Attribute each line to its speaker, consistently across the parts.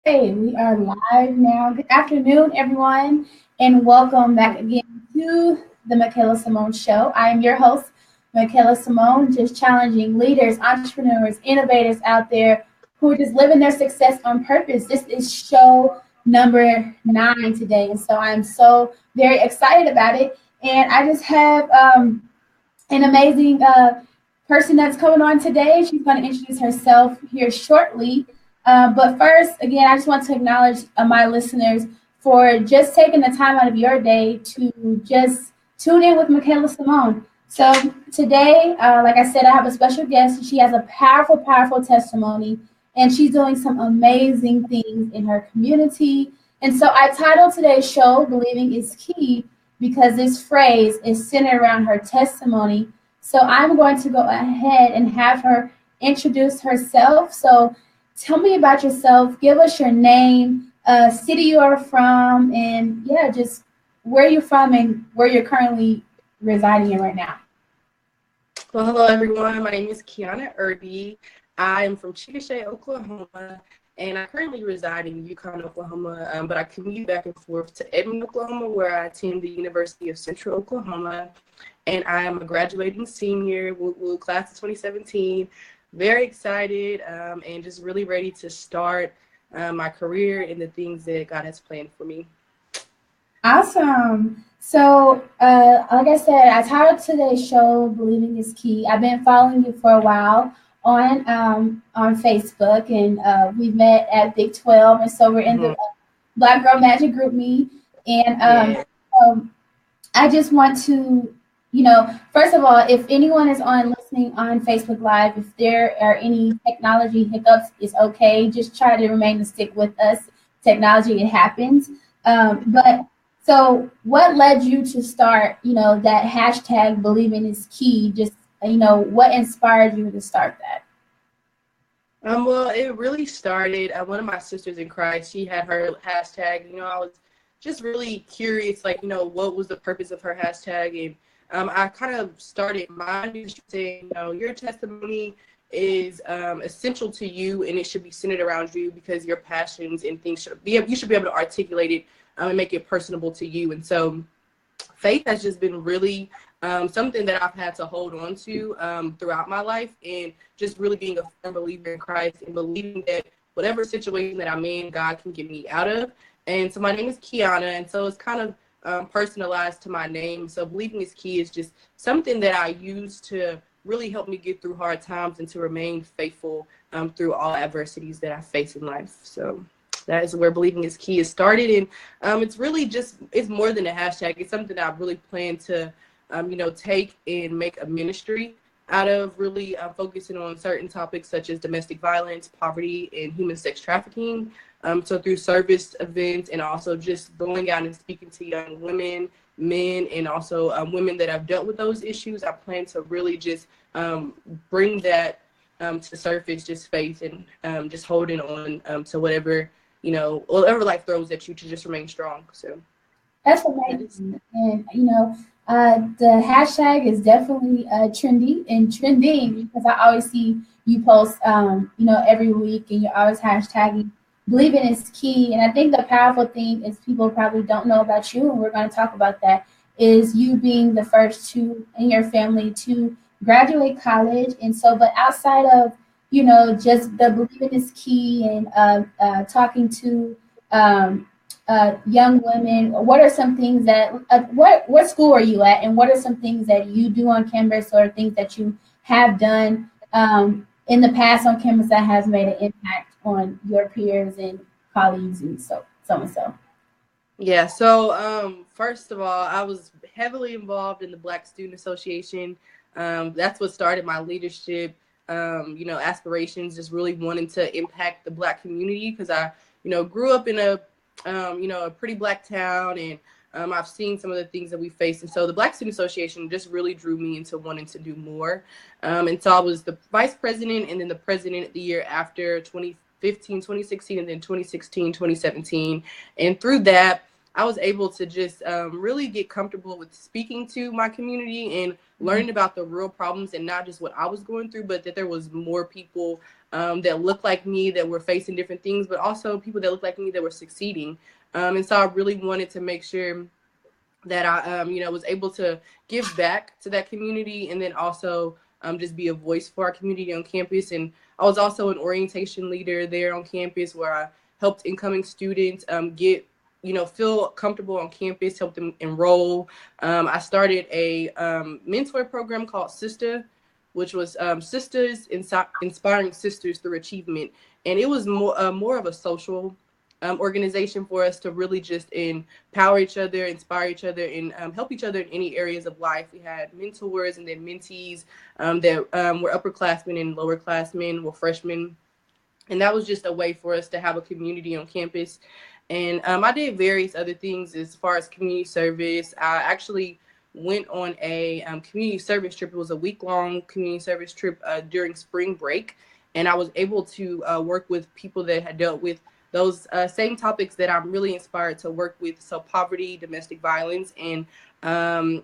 Speaker 1: Hey, we are live now. Good afternoon, everyone, and welcome back again to the Makayla Simone Show. I am your host, Makayla Simone, just challenging leaders, entrepreneurs, innovators out there who are just living their success on purpose. This is show number 9 today, and so I'm so very excited about it. And I just have an amazing person that's coming on today. She's going to introduce herself here shortly. But first, again, I just want to acknowledge my listeners for just taking the time out of your day to just tune in with Makayla Simone. So today, like I said, I have a special guest. She has a powerful, powerful testimony, and she's doing some amazing things in her community. And so I titled today's show, Believing is Key, because this phrase is centered around her testimony. So I'm going to go ahead and have her introduce herself. So tell me about yourself. Give us your name, city you are from, and yeah, just where you're from and where you're currently residing in right now.
Speaker 2: Well, hello everyone. My name is Keyanna Irby. I am from Chickasha, Oklahoma, and I currently reside in Yukon, Oklahoma, but I commute back and forth to Edmond, Oklahoma, where I attend the University of Central Oklahoma, and I am a graduating senior, class of 2017. Very excited and just really ready to start my career and the things that God has planned for me.
Speaker 1: Awesome. So, like I said, I titled today's show "Believing is Key." I've been following you for a while on Facebook, and we've met at Big 12, and so we're in the Black Girl Magic Group Me, and
Speaker 2: Yeah.
Speaker 1: um, I just want to, first of all, if anyone is on listening on Facebook Live, if there are any technology hiccups, it's okay. Just try to remain to stick with us. Technology, it happens. But so, what led you to start, that hashtag believing is key? Just, what inspired you to start that?
Speaker 2: Well, it really started. One of my sisters in Christ, she had her hashtag. I was just really curious, like, what was the purpose of her hashtag? And I kind of started mine saying, your testimony is essential to you, and it should be centered around you because your passions and things you should be able to articulate it and make it personable to you. And so faith has just been really something that I've had to hold on to throughout my life, and just really being a firm believer in Christ and believing that whatever situation that I'm in, God can get me out of. And so my name is Keyanna, and so it's kind of personalized to my name. So believing is key is just something that I use to really help me get through hard times and to remain faithful through all adversities that I face in life. So that is where believing is key is started. And it's really just, it's more than a hashtag. It's something that I really plan to, take and make a ministry out of, really focusing on certain topics such as domestic violence, poverty, and human sex trafficking. So through service events and also just going out and speaking to young women, men, and also women that have dealt with those issues, I plan to really just bring that to surface, just faith and just holding on to whatever life throws at you, to just remain strong. So
Speaker 1: That's
Speaker 2: that is.
Speaker 1: amazing. And, the hashtag is definitely trendy and trending because I always see you post, every week and you're always hashtagging believing is key. And I think the powerful thing is people probably don't know about you, and we're going to talk about that, is you being the first to in your family to graduate college. And so, but outside of, just the believing is key and talking to, young women, what are some things that what school are you at, and what are some things that you do on campus or things that you have done in the past on campus that has made an impact on your peers and colleagues and so.
Speaker 2: Yeah, so first of all, I was heavily involved in the Black Student Association. That's what started my leadership, aspirations, just really wanting to impact the Black community because I, grew up in a pretty Black town, and I've seen some of the things that we face. And so the Black Student Association just really drew me into wanting to do more. And so I was the vice president and then the president the year after 2015, 2016, and then 2016, 2017. And through that, I was able to just really get comfortable with speaking to my community and learning about the real problems and not just what I was going through, but that there was more people that look like me that were facing different things, but also people that look like me that were succeeding. And so I really wanted to make sure that I, was able to give back to that community, and then also just be a voice for our community on campus. And I was also an orientation leader there on campus, where I helped incoming students get, feel comfortable on campus, help them enroll. I started a mentor program called Sister, which was Sisters Inspiring Sisters Through Achievement. And it was more of a social organization for us to really just empower each other, inspire each other, and help each other in any areas of life. We had mentors and then mentees that were upperclassmen and lowerclassmen, were freshmen. And that was just a way for us to have a community on campus. And I did various other things as far as community service. I actually went on a community service trip. It was a week-long community service trip during spring break. And I was able to work with people that had dealt with those same topics that I'm really inspired to work with. So poverty, domestic violence, and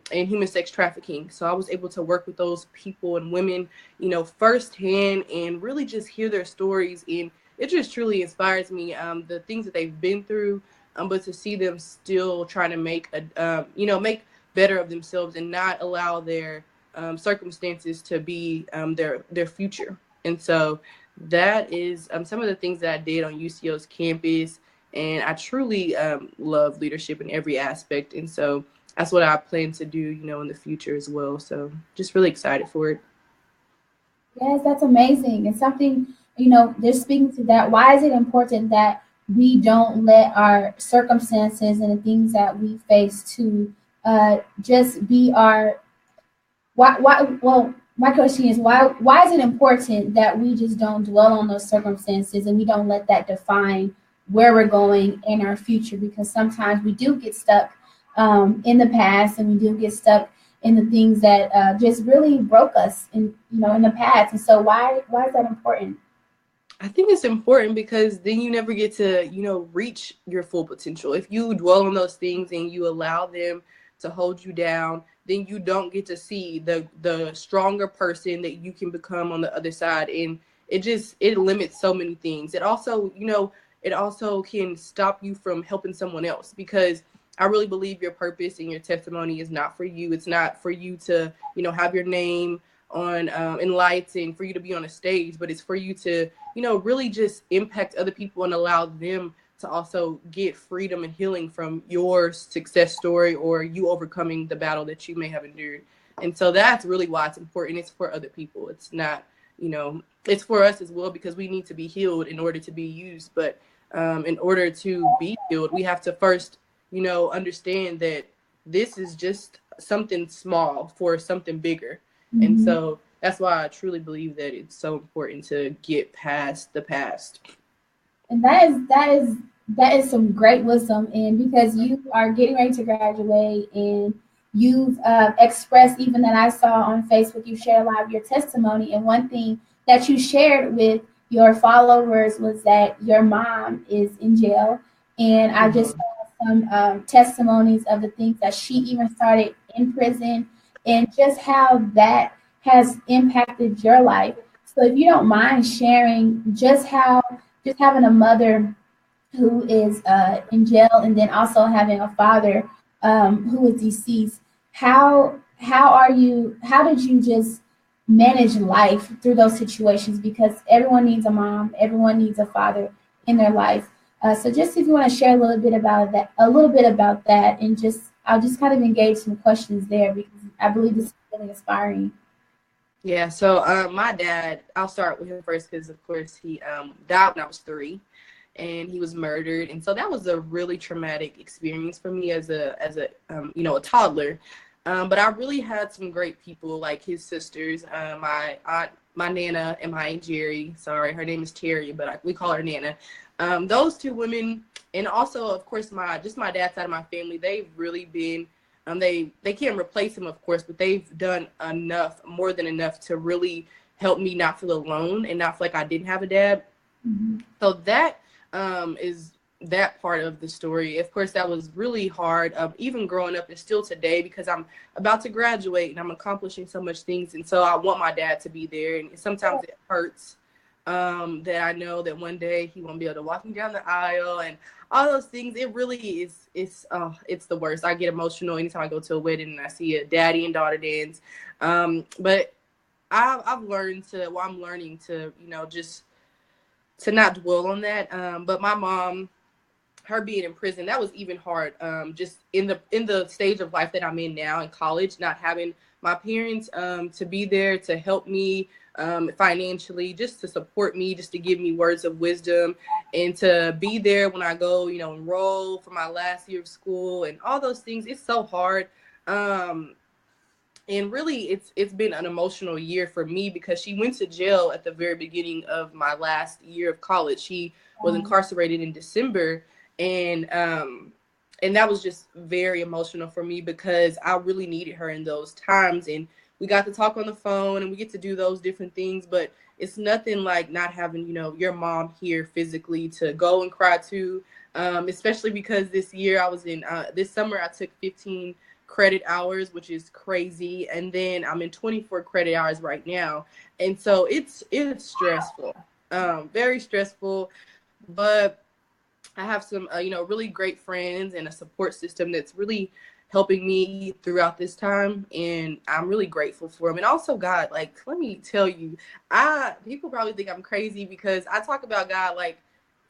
Speaker 2: human sex trafficking. So I was able to work with those people and women, firsthand, and really just hear their stories. And it just truly inspires me, the things that they've been through, but to see them still trying to make make better of themselves and not allow their circumstances to be their future. And so that is some of the things that I did on UCO's campus. And I truly love leadership in every aspect. And so that's what I plan to do, in the future as well. So just really excited for it.
Speaker 1: Yes, that's amazing. And something, just speaking to that, why is it important that we don't let our circumstances and the things that we face to just be our well, my question is why is it important that we just don't dwell on those circumstances and we don't let that define where we're going in our future? Because sometimes we do get stuck in the past, and we do get stuck in the things that just really broke us in the past. And so why is that important?
Speaker 2: I think it's important because then you never get to, reach your full potential. If you dwell on those things and you allow them to hold you down, then you don't get to see the stronger person that you can become on the other side. And it limits so many things. It also, it also can stop you from helping someone else, because I really believe your purpose and your testimony is not for you. It's not for you to, have your name on in lights and for you to be on a stage, but it's for you to, really just impact other people and allow them to also get freedom and healing from your success story, or you overcoming the battle that you may have endured. And so that's really why it's important. It's for other people. It's not, it's for us as well, because we need to be healed in order to be used. But in order to be healed, we have to first, understand that this is just something small for something bigger. And
Speaker 1: Mhm.
Speaker 2: so that's why I truly believe that it's so important to get past the past.
Speaker 1: And that is some great wisdom, and because you are getting ready to graduate, and you've expressed, even that I saw on Facebook, you shared a lot of your testimony, and one thing that you shared with your followers was that your mom is in jail, and I just
Speaker 2: Mm-hmm.
Speaker 1: saw some testimonies of the things that she even started in prison, and just how that has impacted your life. So if you don't mind sharing just having a mother who is in jail, and then also having a father who is deceased. How did you just manage life through those situations? Because everyone needs a mom, everyone needs a father in their life. So just if you want to share a little bit about that, and I'll just kind of engage some questions there, because I believe this is really inspiring.
Speaker 2: Yeah, so my dad, I'll start with him first because, of course, he died when I was 3, and he was murdered, and so that was a really traumatic experience for me as a toddler. But I really had some great people, like his sisters, my aunt, my Nana, and my Aunt Jerry. Sorry, her name is Terry, but we call her Nana. Those two women, and also, of course, my dad's side of my family. They've really been they can't replace him, of course, but they've done enough, more than enough, to really help me not feel alone and not feel like I didn't have a dad.
Speaker 1: Mhm.
Speaker 2: So that is that part of the story. Of course, that was really hard, even growing up and still today, because I'm about to graduate and I'm accomplishing so much things. And so I want my dad to be there. And sometimes it hurts that I know that one day he won't be able to walk me down the aisle and all those things. It really is, it's the worst. I get emotional anytime I go to a wedding and I see a daddy and daughter dance. But I've learned to, well, I'm learning to, just to not dwell on that. But my mom, her being in prison, that was even hard. Just in the stage of life that I'm in now in college, not having my parents to be there to help me financially, just to support me, just to give me words of wisdom, and to be there when I go, enroll for my last year of school and all those things. It's so hard. And really it's been an emotional year for me because she went to jail at the very beginning of my last year of college. She was incarcerated in December, and that was just very emotional for me because I really needed her in those times. And we got to talk on the phone and we get to do those different things, but it's nothing like not having, your mom here physically to go and cry to. Especially because this year I was in this summer I took 15 credit hours, which is crazy, and then I'm in 24 credit hours right now, and so it's stressful, very stressful. But I have some really great friends and a support system that's really helping me throughout this time, and I'm really grateful for them. And also God, like, let me tell you, I people probably think I'm crazy because I talk about God like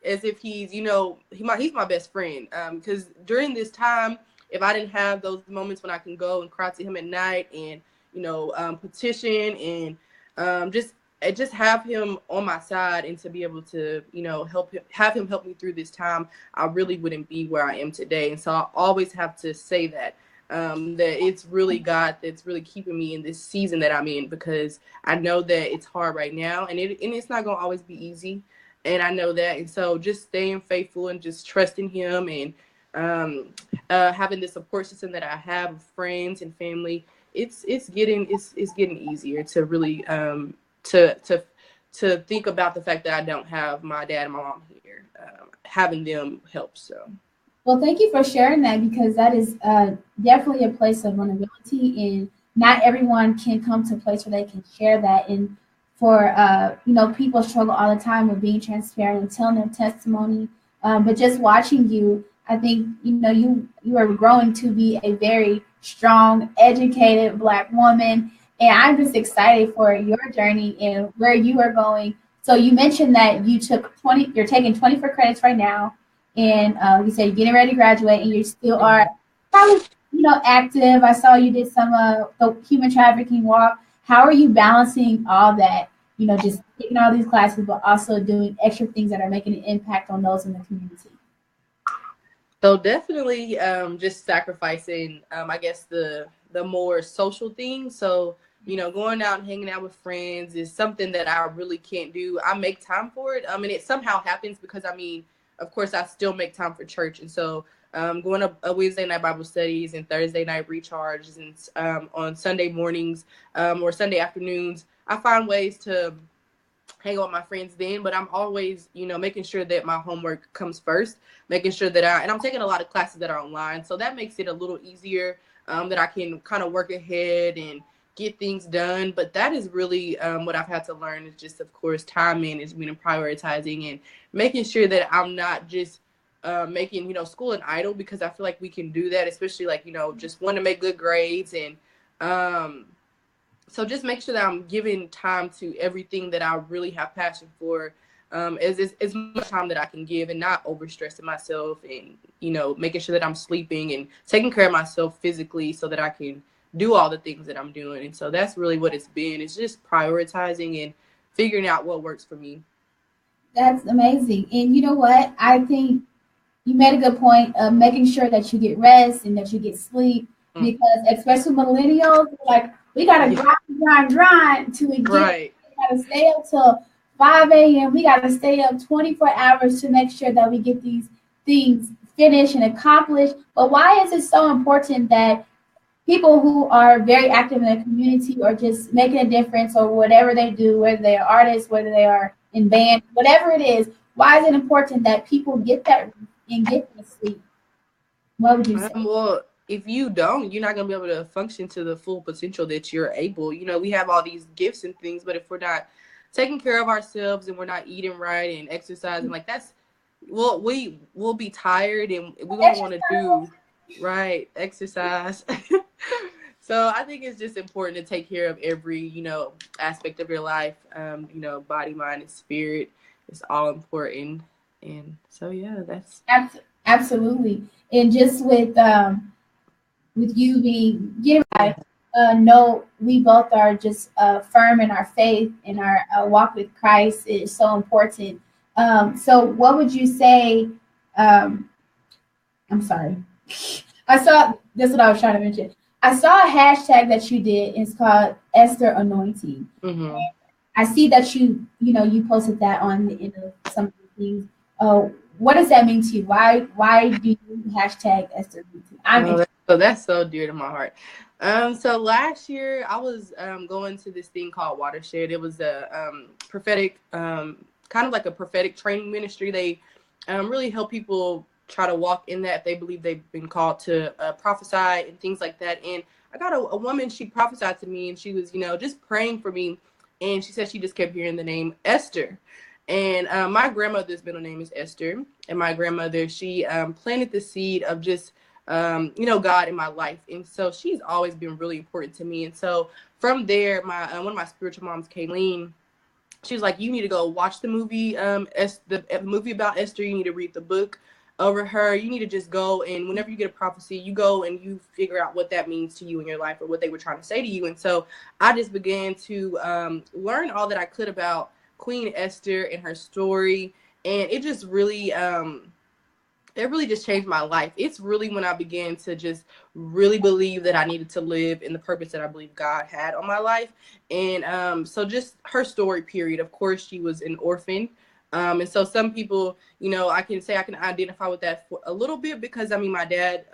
Speaker 2: as if he's he's my best friend, because during this time, if I didn't have those moments when I can go and cry to him at night and petition and just have him on my side and to be able to have him help me through this time, I really wouldn't be where I am today. And so I always have to say that that it's really God that's really keeping me in this season that I'm in, because I know that it's hard right now, and it's not gonna always be easy, and I know that. And so just staying faithful and just trusting him, and having the support system that I have of friends and family, it's getting easier to really to think about the fact that I don't have my dad and my mom here. Having them helps. So.
Speaker 1: Well, thank you for sharing that, because that is definitely a place of vulnerability, and not everyone can come to a place where they can share that. And for people struggle all the time with being transparent and telling their testimony. But just watching you, I think you are growing to be a very strong, educated Black woman, and I'm just excited for your journey and where you are going. So you mentioned that you took 20. You're taking 24 credits right now, and you said you're getting ready to graduate, and you still are probably active. I saw you did some the human trafficking walk. How are you balancing all that? Just taking all these classes, but also doing extra things that are making an impact on those in the community.
Speaker 2: So definitely just sacrificing, I guess, the more social things. So, going out and hanging out with friends is something that I really can't do. I make time for it. And it somehow happens because, of course, I still make time for church. And so going to a Wednesday night Bible studies and Thursday night recharges, and on Sunday mornings or Sunday afternoons, I find ways to hang out with my friends then. But I'm always, making sure that my homework comes first, making sure that and I'm taking a lot of classes that are online. So that makes it a little easier, that I can kind of work ahead and get things done. But that is really what I've had to learn, is just, of course, time management and prioritizing, and making sure that I'm not just making, school an idol, because I feel like we can do that, especially like, just want to make good grades. And so just make sure that I'm giving time to everything that I really have passion for, as much time that I can give, and not overstressing myself, and, making sure that I'm sleeping and taking care of myself physically so that I can do all the things that I'm doing. And so that's really what it's been. It's just prioritizing and figuring out what works for me.
Speaker 1: That's amazing. And you know what? I think you made a good point of making sure that you get rest and that you get sleep, because especially millennials, like, we gotta grind till we get.
Speaker 2: Right.
Speaker 1: We gotta stay up till 5 a.m. We gotta stay up 24 hours to make sure that we get these things finished and accomplished. But why is it so important that people who are very active in the community, or just making a difference, or whatever they do, whether they are artists, whether they are in band, whatever it is, why is it important that people get that and get that sleep? What would you say?
Speaker 2: Well, if you don't, you're not going to be able to function to the full potential that you're able. We have all these gifts and things, but if we're not taking care of ourselves and we're not eating right and exercising, like that's, well, we will be tired and we're gonna want to do right exercise. So I think it's just important to take care of every, aspect of your life. Body, mind, and spirit. It's all important. And so yeah, that's
Speaker 1: Absolutely. And just with you being getting right, no, we both are just firm in our faith and our walk with Christ is so important. So what would you say? Um, I'm sorry. I saw that's what I was trying to mention. I saw a hashtag that you did. It's called Esther Anointing.
Speaker 2: mm-hmm.
Speaker 1: I see that you posted that on the end of some of the things. Uh, what does that mean to you? Why do you hashtag Esther Anointing? I'm
Speaker 2: Oh,
Speaker 1: interested.
Speaker 2: that's so dear to my heart. So last year I was going to this thing called Watershed. It was a prophetic, kind of like a prophetic training ministry. They really help people try to walk in that if they believe they've been called to prophesy and things like that. And I got a woman, she prophesied to me, and she was, just praying for me. And she said she just kept hearing the name Esther. And my grandmother's middle name is Esther. And my grandmother, she planted the seed of just God in my life. And so she's always been really important to me. And so from there, my one of my spiritual moms, Kayleen, she was like, you need to go watch the movie, the movie about Esther. You need to read the book over her. You need to just go, and whenever you get a prophecy, you go and you figure out what that means to you in your life or what they were trying to say to you. And so I just began to learn all that I could about Queen Esther and her story. And it really just changed my life. It's really when I began to just really believe that I needed to live in the purpose that I believe God had on my life. And so just her story period, of course, she was an orphan. And so some people, I can say I can identify with that for a little bit because, I mean, my dad,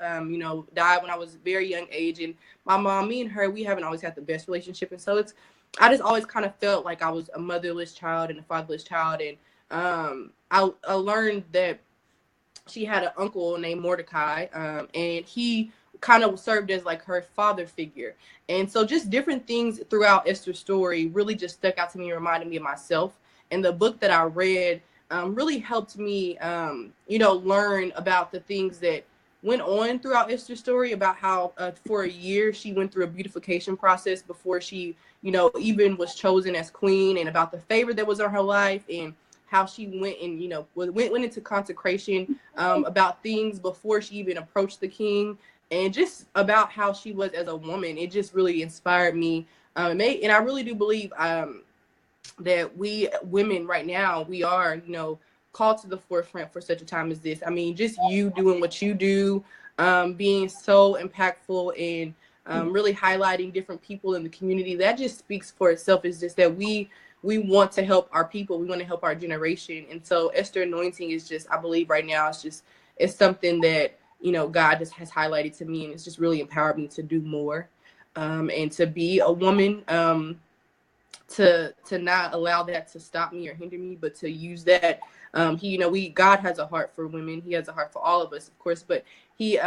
Speaker 2: died when I was a very young age. And my mom, me and her, we haven't always had the best relationship. And so I just always kind of felt like I was a motherless child and a fatherless child. And I learned that she had an uncle named Mordecai, and he kind of served as like her father figure. And so just different things throughout Esther's story really just stuck out to me and reminded me of myself. And the book that I read really helped me, learn about the things that went on throughout Esther's story, about how for a year she went through a beautification process before she, even was chosen as queen, and about the favor that was on her life, and how she went and went into consecration about things before she even approached the king, and just about how she was as a woman. It just really inspired me, and I really do believe that we women right now, we are called to the forefront for such a time as this. I mean, just you doing what you do, being so impactful, and really highlighting different people in the community, that just speaks for itself. Is just that we want to help our people. We want to help our generation. And so Esther Anointing is just, I believe right now, it's something that, God just has highlighted to me, and it's just really empowered me to do more, and to be a woman, to not allow that to stop me or hinder me, but to use that. God has a heart for women. He has a heart for all of us, of course, but he,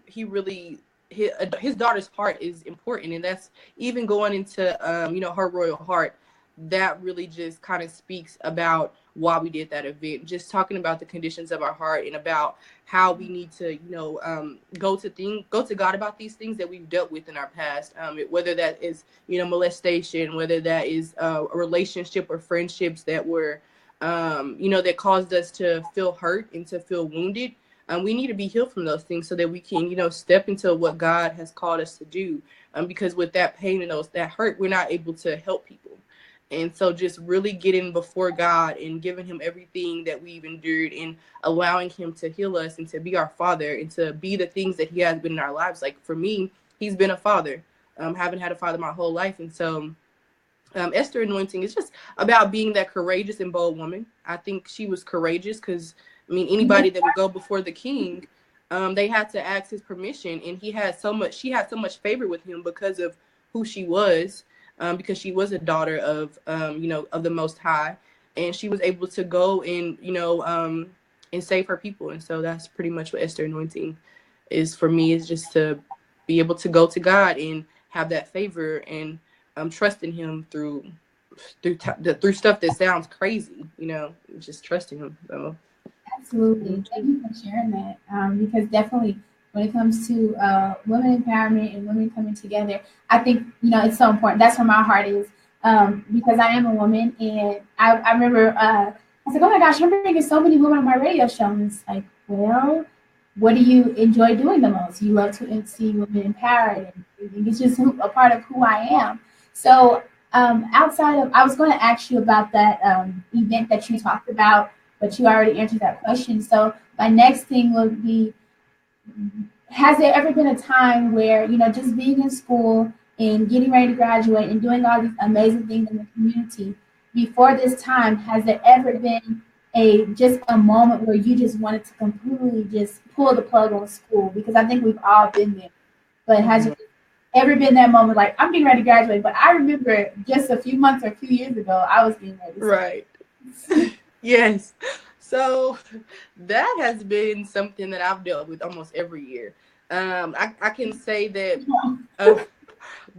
Speaker 2: he really, his daughter's heart is important. And that's even going into, her royal heart. That really just kind of speaks about why we did that event, just talking about the conditions of our heart and about how we need to, go to God about these things that we've dealt with in our past, whether that is, molestation, whether that is a relationship or friendships that were, that caused us to feel hurt and to feel wounded. We need to be healed from those things so that we can, step into what God has called us to do. Because with that pain and that hurt, we're not able to help people. And so just really getting before God and giving him everything that we've endured, and allowing him to heal us and to be our father and to be the things that he has been in our lives. Like for me, he's been a father. Haven't had a father my whole life. And so Esther Anointing is just about being that courageous and bold woman. I think she was courageous because, I mean, anybody that would go before the king, they had to ask his permission. And she had so much favor with him because of who she was, because she was a daughter of, of the Most High. And she was able to go and, and save her people. And so that's pretty much what Esther Anointing is for me, is just to be able to go to God and have that favor and trust in him through through stuff that sounds crazy, just trusting him. So
Speaker 1: Absolutely. Thank you for sharing that. Because definitely when it comes to women empowerment and women coming together, I think, it's so important. That's where my heart is. Because I am a woman and I remember I was like, oh my gosh, I'm bringing so many women on my radio show. And it's like, well, what do you enjoy doing the most? You love to see women empowered, and it's just a part of who I am. So outside of, I was going to ask you about that event that you talked about, but you already answered that question. So my next thing would be, has there ever been a time where, just being in school and getting ready to graduate and doing all these amazing things in the community, before this time, has there ever been just a moment where you just wanted to completely just pull the plug on school? Because I think we've all been there. But has there ever been that moment like, I'm getting ready to graduate, but I remember just a few months or a few years ago, I was getting ready.
Speaker 2: Right. Yes. So that has been something that I've dealt with almost every year. I can say that uh,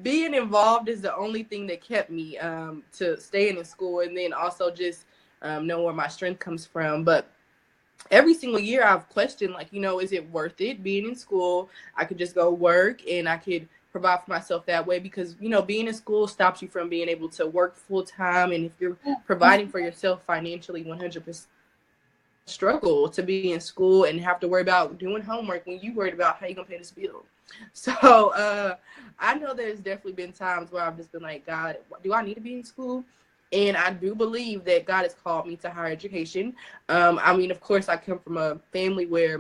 Speaker 2: being involved is the only thing that kept me to staying in school, and then also just know where my strength comes from. But every single year I've questioned, like, is it worth it being in school? I could just go work and I could provide for myself that way, because, being in school stops you from being able to work full time. And if you're providing for yourself financially 100%, struggle to be in school and have to worry about doing homework when you worried about how you gonna pay this bill. So I know there's definitely been times where I've just been like, God, do I need to be in school? And I do believe that God has called me to higher education. I mean, of course, I come from a family where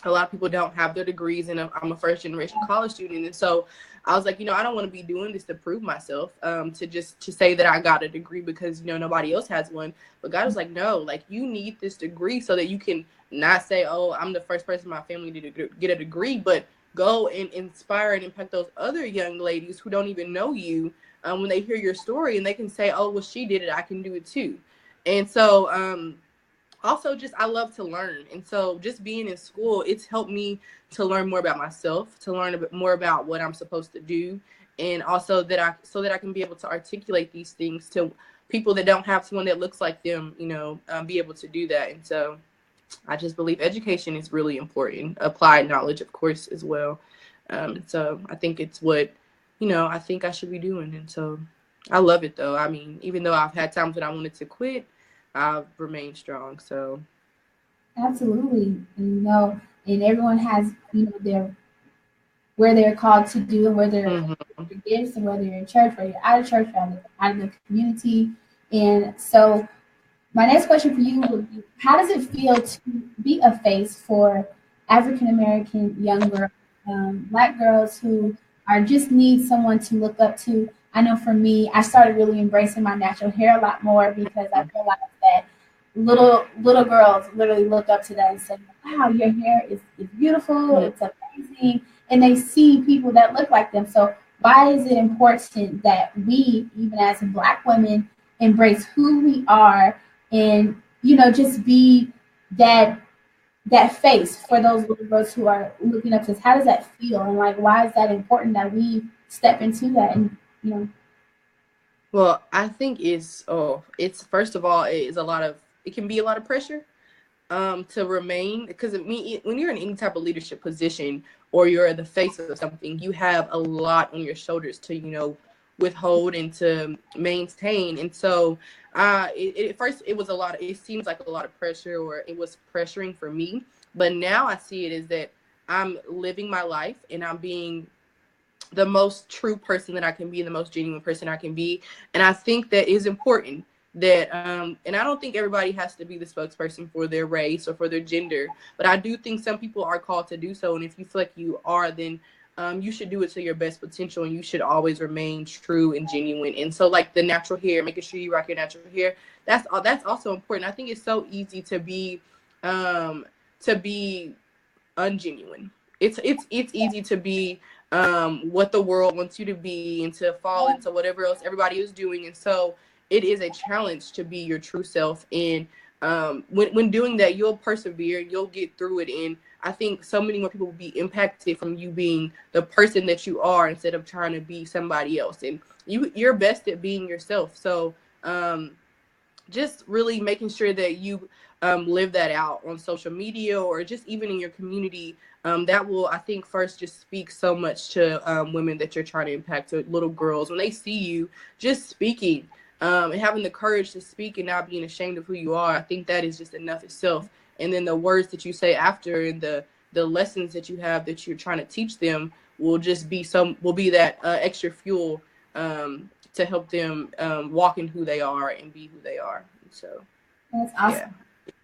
Speaker 2: a lot of people don't have their degrees, and I'm a first generation college student. And so I was like, I don't want to be doing this to prove myself, to say that I got a degree because, nobody else has one. But God was like, no, like, you need this degree so that you can not say, oh, I'm the first person in my family to get a degree, but go and inspire and impact those other young ladies who don't even know you, when they hear your story, and they can say, oh, well, she did it, I can do it too. And so also, just I love to learn. And so just being in school, it's helped me to learn more about myself, to learn a bit more about what I'm supposed to do, and also that I can be able to articulate these things to people that don't have someone that looks like them, be able to do that. And so I just believe education is really important. Applied knowledge, of course, as well. So I think it's what, I think I should be doing. And so I love it, though. I mean, even though I've had times when I wanted to quit, I've remained strong. So
Speaker 1: Absolutely. And everyone has, their where they're called to do and where they're
Speaker 2: mm-hmm.
Speaker 1: gifts, and whether you're in church, whether you're out of church, or out of the community. And so my next question for you would be, how does it feel to be a face for African American young girls, Black girls who are just need someone to look up to? I know for me, I started really embracing my natural hair a lot more because I realized that little girls literally look up to that and say, "Wow, your hair is beautiful. It's amazing," and they see people that look like them. So why is it important that we, even as Black women, embrace who we are and just be that face for those little girls who are looking up to us? How does that feel, and like why is that important that we step into that? And
Speaker 2: Well, I think it's first of all, it can be a lot of pressure to remain, because when you're in any type of leadership position or you're the face of something, you have a lot on your shoulders to withhold and to maintain. And so at first it seems like a lot of pressure, or it was pressuring for me, but now I see it as that I'm living my life and I'm being the most true person that I can be, the most genuine person I can be. And I think that is important, that and I don't think everybody has to be the spokesperson for their race or for their gender, but I do think some people are called to do so. And if you feel like you are, then you should do it to your best potential, and you should always remain true and genuine. And so, like, the natural hair, making sure you rock your natural hair, that's also important. I think it's so easy to be ungenuine. It's easy to be what the world wants you to be, and to fall into whatever else everybody is doing. And so it is a challenge to be your true self. And when doing that, you'll persevere, you'll get through it. And I think so many more people will be impacted from you being the person that you are instead of trying to be somebody else. And you're best at being yourself. So just really making sure that you live that out on social media or just even in your community. That will, I think, first just speak so much to women that you're trying to impact, to little girls. When they see you just speaking and having the courage to speak and not being ashamed of who you are, I think that is just enough itself. And then the words that you say after and the lessons that you have that you're trying to teach them will just be that extra fuel to help them walk in who they are and be who they are. So
Speaker 1: that's awesome.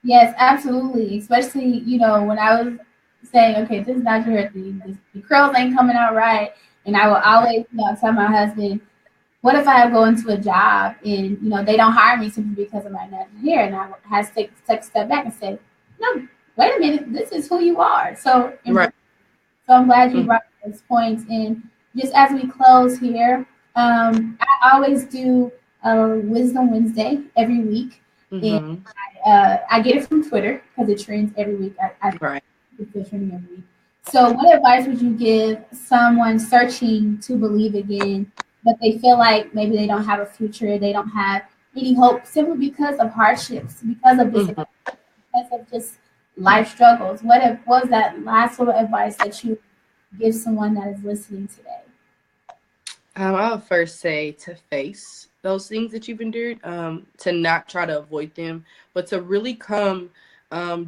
Speaker 1: Yes, absolutely. Especially, when I was saying, okay, this is not your thing. The curls ain't coming out right. And I will always, tell my husband, what if I go into a job and, they don't hire me simply because of my natural hair? And I have to take a step back and say, no, wait a minute, this is who you are. So,
Speaker 2: right.
Speaker 1: So I'm glad you brought those points. And just as we close here, I always do a Wisdom Wednesday every week. And I get it from Twitter because it trends every week. I
Speaker 2: right.
Speaker 1: It's trending every week. So what advice would you give someone searching to believe again, but they feel like maybe they don't have a future, they don't have any hope simply because of hardships, because of disability, because of just life struggles? What was that last little advice that you give someone that is listening today?
Speaker 2: I would first say to face those things that you've endured, to not try to avoid them, but to really come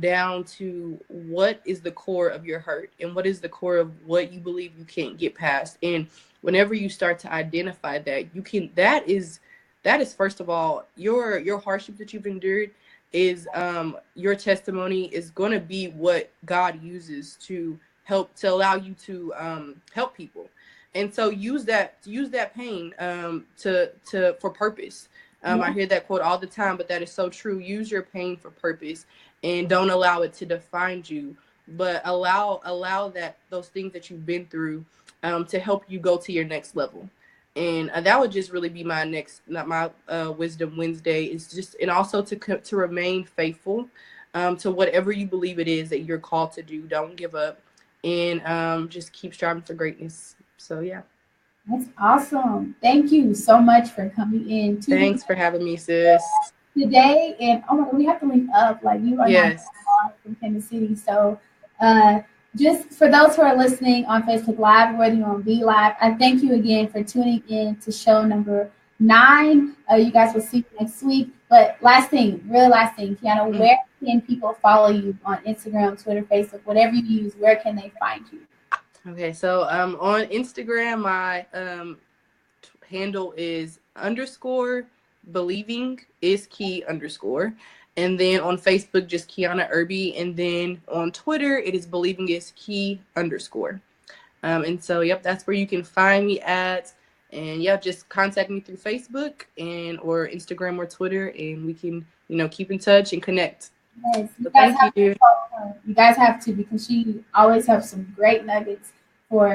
Speaker 2: down to what is the core of your hurt and what is the core of what you believe you can't get past. And whenever you start to identify that, that is first of all, your hardship that you've endured is your testimony is going to be what God uses to allow you to help people. And so use that pain for purpose. I hear that quote all the time, but that is so true. Use your pain for purpose and don't allow it to define you, but allow that those things that you've been through to help you go to your next level. And that would just really be my Wisdom Wednesday, is just, and also to remain faithful to whatever you believe it is that you're called to do. Don't give up, and just keep striving for greatness. So yeah.
Speaker 1: That's awesome. Thank you so much for coming in.
Speaker 2: Thanks for having me, sis.
Speaker 1: Today, and oh my God, we have to link up. Like, you are not far from Kansas City, so just for those who are listening on Facebook Live, whether you're on V Live, I thank you again for tuning in to show number 9. You guys will see you next week. But last thing, Keyanna, where can people follow you on Instagram, Twitter, Facebook, whatever you use? Where can they find you?
Speaker 2: Okay, so on Instagram, my handle is _believing is key _. And then on Facebook, just Keyanna Irby. And then on Twitter, it is believing is key _. And so, yep, that's where you can find me at. And yeah, just contact me through Facebook or Instagram or Twitter, and we can, keep in touch and connect.
Speaker 1: Yes, you guys have to, because she always has some great nuggets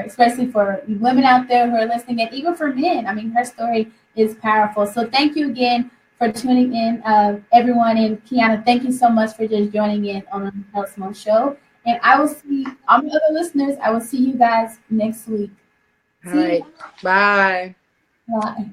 Speaker 1: especially for women out there who are listening, and even for men. I mean, her story is powerful. So thank you again for tuning in, everyone. And Keyanna, thank you so much for just joining in on the Makayla Simone Show. And I will see all my other listeners. I will see you guys next week.
Speaker 2: All right. Bye.
Speaker 1: Bye.